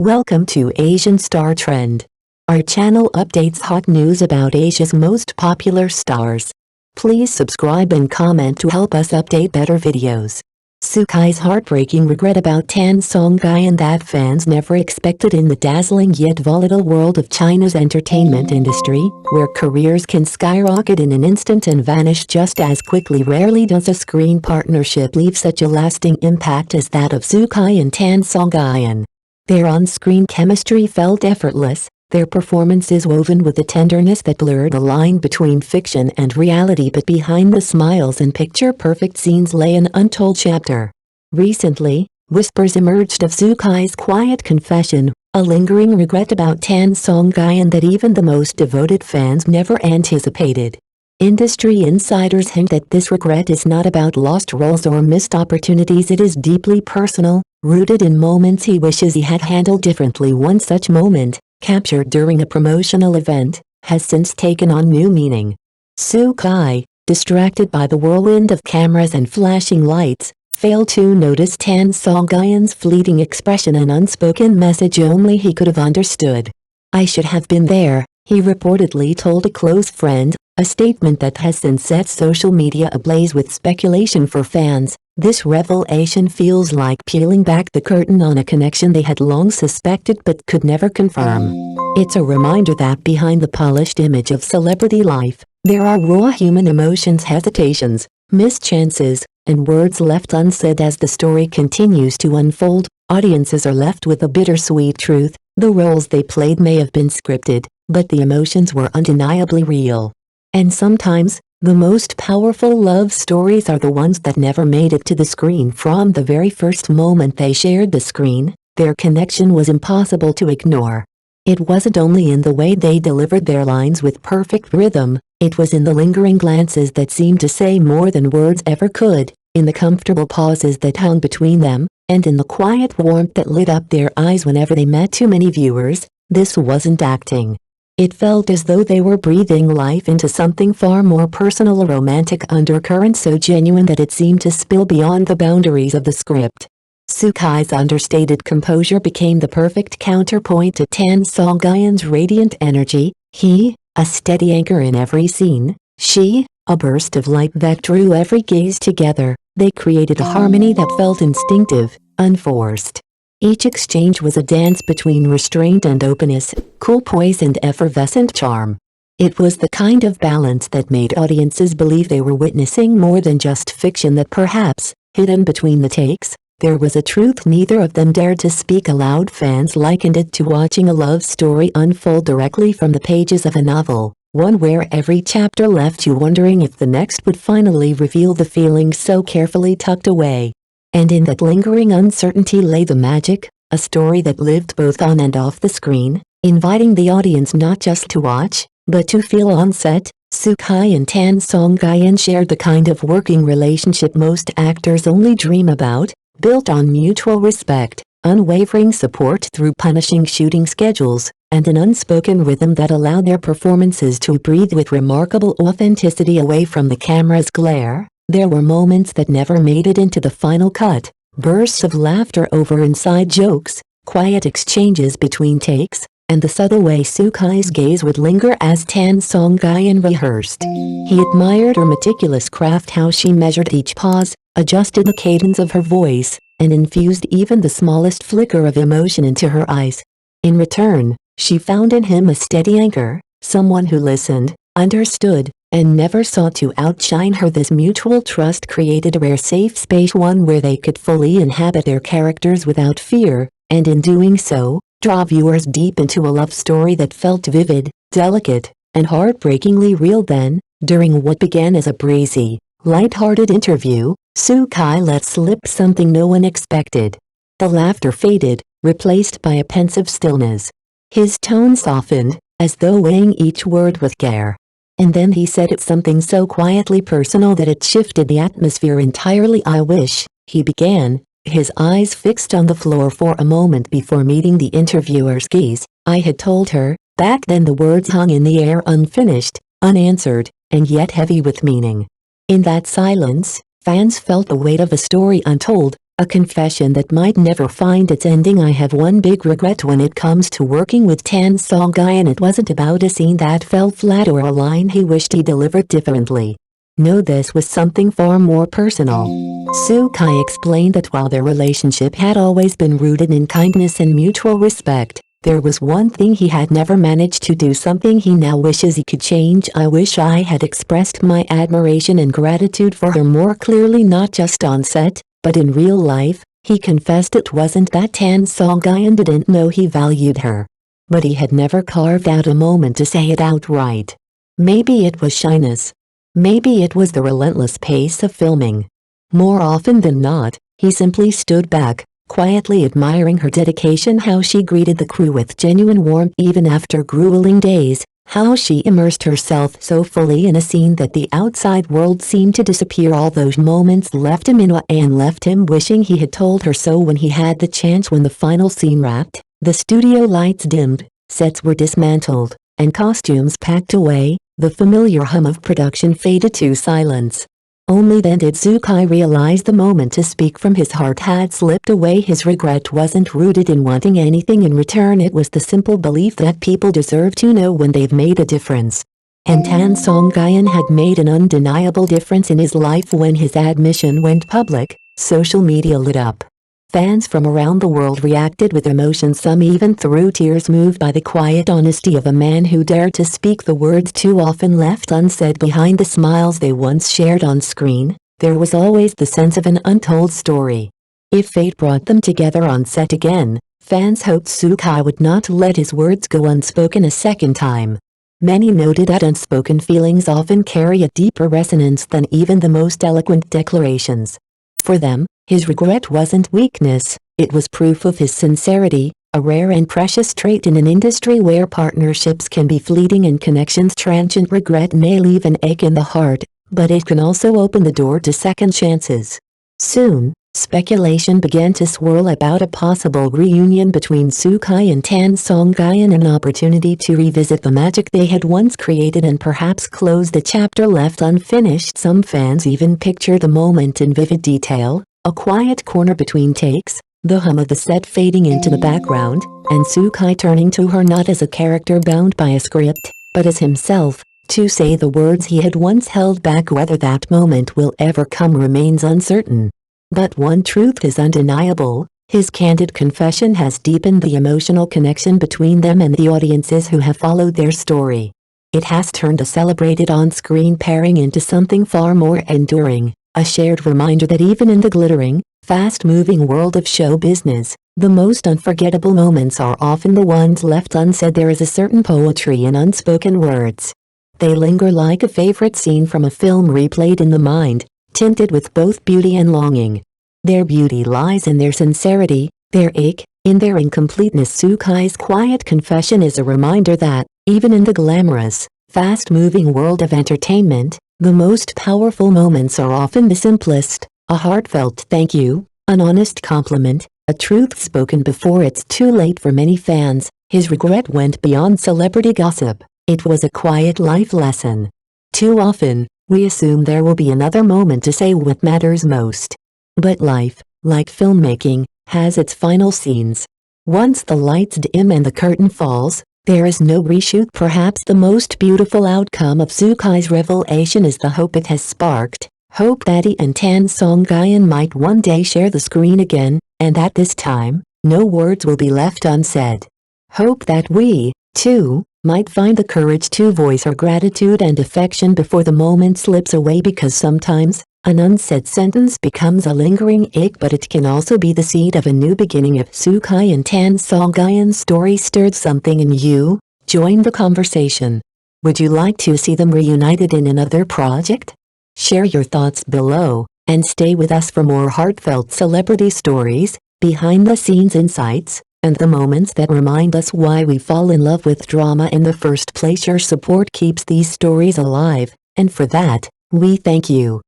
Welcome to Asian Star Trend. Our channel updates hot news about Asia's most popular stars. Please subscribe and comment to help us update better videos. Sukai's heartbreaking regret about Tan Songyun that fans never expected in the dazzling yet volatile world of China's entertainment industry, where careers can skyrocket in an instant and vanish just as quickly. Rarely does a screen partnership leave such a lasting impact as that of Sukai and Tan Songyun. Their on-screen chemistry felt effortless, their performances woven with a tenderness that blurred the line between fiction and reality, but behind the smiles and picture-perfect scenes lay an untold chapter. Recently, whispers emerged of Sukai's quiet confession, a lingering regret about Tan Songyun that even the most devoted fans never anticipated. Industry insiders hint that this regret is not about lost roles or missed opportunities. It is deeply personal, rooted in moments he wishes he had handled differently. One such moment, captured during a promotional event, has since taken on new meaning. Sukai, distracted by the whirlwind of cameras and flashing lights, failed to notice Tan Songyun's fleeting expression, an unspoken message only he could have understood. "I should have been there," he reportedly told a close friend, a statement that has since set social media ablaze with speculation for fans. This revelation feels like peeling back the curtain on a connection they had long suspected but could never confirm. It's a reminder that behind the polished image of celebrity life, there are raw human emotions, hesitations, missed chances, and words left unsaid. As the story continues to unfold, audiences are left with a bittersweet truth. The roles they played may have been scripted, but the emotions were undeniably real. And sometimes, the most powerful love stories are the ones that never made it to the screen. From the very first moment they shared the screen, their connection was impossible to ignore. It wasn't only in the way they delivered their lines with perfect rhythm, it was in the lingering glances that seemed to say more than words ever could, in the comfortable pauses that hung between them, and in the quiet warmth that lit up their eyes whenever they met. To many viewers, this wasn't acting. It felt as though they were breathing life into something far more personal, a romantic undercurrent so genuine that it seemed to spill beyond the boundaries of the script. Sukai's understated composure became the perfect counterpoint to Tan Songyun's radiant energy, he, a steady anchor in every scene, she, a burst of light that drew every gaze together. They created a harmony that felt instinctive, unforced. Each exchange was a dance between restraint and openness, cool poise and effervescent charm. It was the kind of balance that made audiences believe they were witnessing more than just fiction, that perhaps, hidden between the takes, there was a truth neither of them dared to speak aloud. Fans likened it to watching a love story unfold directly from the pages of a novel, one where every chapter left you wondering if the next would finally reveal the feelings so carefully tucked away. And in that lingering uncertainty lay the magic, a story that lived both on and off the screen, inviting the audience not just to watch, but to feel on set. Sukai and Tan Songyun shared the kind of working relationship most actors only dream about, built on mutual respect, unwavering support through punishing shooting schedules, and an unspoken rhythm that allowed their performances to breathe with remarkable authenticity away from the camera's glare. There were moments that never made it into the final cut, bursts of laughter over inside jokes, quiet exchanges between takes, and the subtle way Sukai's gaze would linger as Tan Songyun rehearsed. He admired her meticulous craft, how she measured each pause, adjusted the cadence of her voice, and infused even the smallest flicker of emotion into her eyes. In return, she found in him a steady anchor, someone who listened, understood, and never sought to outshine her. This mutual trust created a rare safe space, one where they could fully inhabit their characters without fear, and in doing so, draw viewers deep into a love story that felt vivid, delicate, and heartbreakingly real. Then, during what began as a breezy, light-hearted interview, Sukai let slip something no one expected. The laughter faded, replaced by a pensive stillness. His tone softened, as though weighing each word with care. And then he said it, something so quietly personal that it shifted the atmosphere entirely. "I wish," he began, his eyes fixed on the floor for a moment before meeting the interviewer's gaze, "I had told her." Back then the words hung in the air, unfinished, unanswered, and yet heavy with meaning. In that silence, fans felt the weight of a story untold, A confession that might never find its ending. I have one big regret when it comes to working with Tan Songyun. It wasn't about a scene that fell flat or a line he wished he delivered differently. No, this was something far more personal. Soo-kai explained that while their relationship had always been rooted in kindness and mutual respect, there was one thing he had never managed to do, something he now wishes he could change. I wish I had expressed my admiration and gratitude for her more clearly, not just on set, but in real life. He confessed it wasn't that Tan Songyun didn't know he valued her, but he had never carved out a moment to say it outright. Maybe it was shyness. Maybe it was the relentless pace of filming. More often than not, he simply stood back, quietly admiring her dedication, how she greeted the crew with genuine warmth even after grueling days, how she immersed herself so fully in a scene that the outside world seemed to disappear. All those moments left him in awe and left him wishing he had told her so when he had the chance. When the final scene wrapped, the studio lights dimmed, sets were dismantled, and costumes packed away, the familiar hum of production faded to silence. Only then did Soo-kai realize the moment to speak from his heart had slipped away. His regret wasn't rooted in wanting anything in return, it was the simple belief that people deserve to know when they've made a difference. And Tan Songyun had made an undeniable difference in his life. When his admission went public, social media lit up. Fans from around the world reacted with emotion, some even through tears, moved by the quiet honesty of a man who dared to speak the words too often left unsaid. Behind the smiles they once shared on screen, there was always the sense of an untold story. If fate brought them together on set again, fans hoped Soo-kai would not let his words go unspoken a second time. Many noted that unspoken feelings often carry a deeper resonance than even the most eloquent declarations. For them, his regret wasn't weakness, it was proof of his sincerity, a rare and precious trait in an industry where partnerships can be fleeting and connections transient. Regret may leave an ache in the heart, but it can also open the door to second chances. Soon, speculation began to swirl about a possible reunion between Soo-kai and Tan Songyun, an opportunity to revisit the magic they had once created and perhaps close the chapter left unfinished. Some fans even picture the moment in vivid detail, a quiet corner between takes, the hum of the set fading into the background, and Soo-kai turning to her not as a character bound by a script, but as himself, to say the words he had once held back. Whether that moment will ever come remains uncertain. But one truth is undeniable, his candid confession has deepened the emotional connection between them and the audiences who have followed their story. It has turned a celebrated on-screen pairing into something far more enduring, a shared reminder that even in the glittering, fast-moving world of show business, the most unforgettable moments are often the ones left unsaid. There is a certain poetry in unspoken words. They linger like a favorite scene from a film replayed in the mind, tinted with both beauty and longing. Their beauty lies in their sincerity, their ache, in their incompleteness. Soo-kai's quiet confession is a reminder that, even in the glamorous, fast-moving world of entertainment, the most powerful moments are often the simplest: a heartfelt thank you, an honest compliment, a truth spoken before it's too late. For many fans, his regret went beyond celebrity gossip. It was a quiet life lesson. Too often, we assume there will be another moment to say what matters most. But life, like filmmaking, has its final scenes. Once the lights dim and the curtain falls, there is no reshoot. Perhaps the most beautiful outcome of Soo-kai's revelation is the hope it has sparked. Hope that he and Tan Songyun might one day share the screen again, and that this time, no words will be left unsaid. Hope that we, too, might find the courage to voice our gratitude and affection before the moment slips away, because sometimes, an unsaid sentence becomes a lingering ache, but it can also be the seed of a new beginning. If Soo-kai and Tan Songyun's story stirred something in you, join the conversation. Would you like to see them reunited in another project? Share your thoughts below, and stay with us for more heartfelt celebrity stories, behind-the-scenes insights, and the moments that remind us why we fall in love with drama in the first place. Your support keeps these stories alive, and for that, we thank you.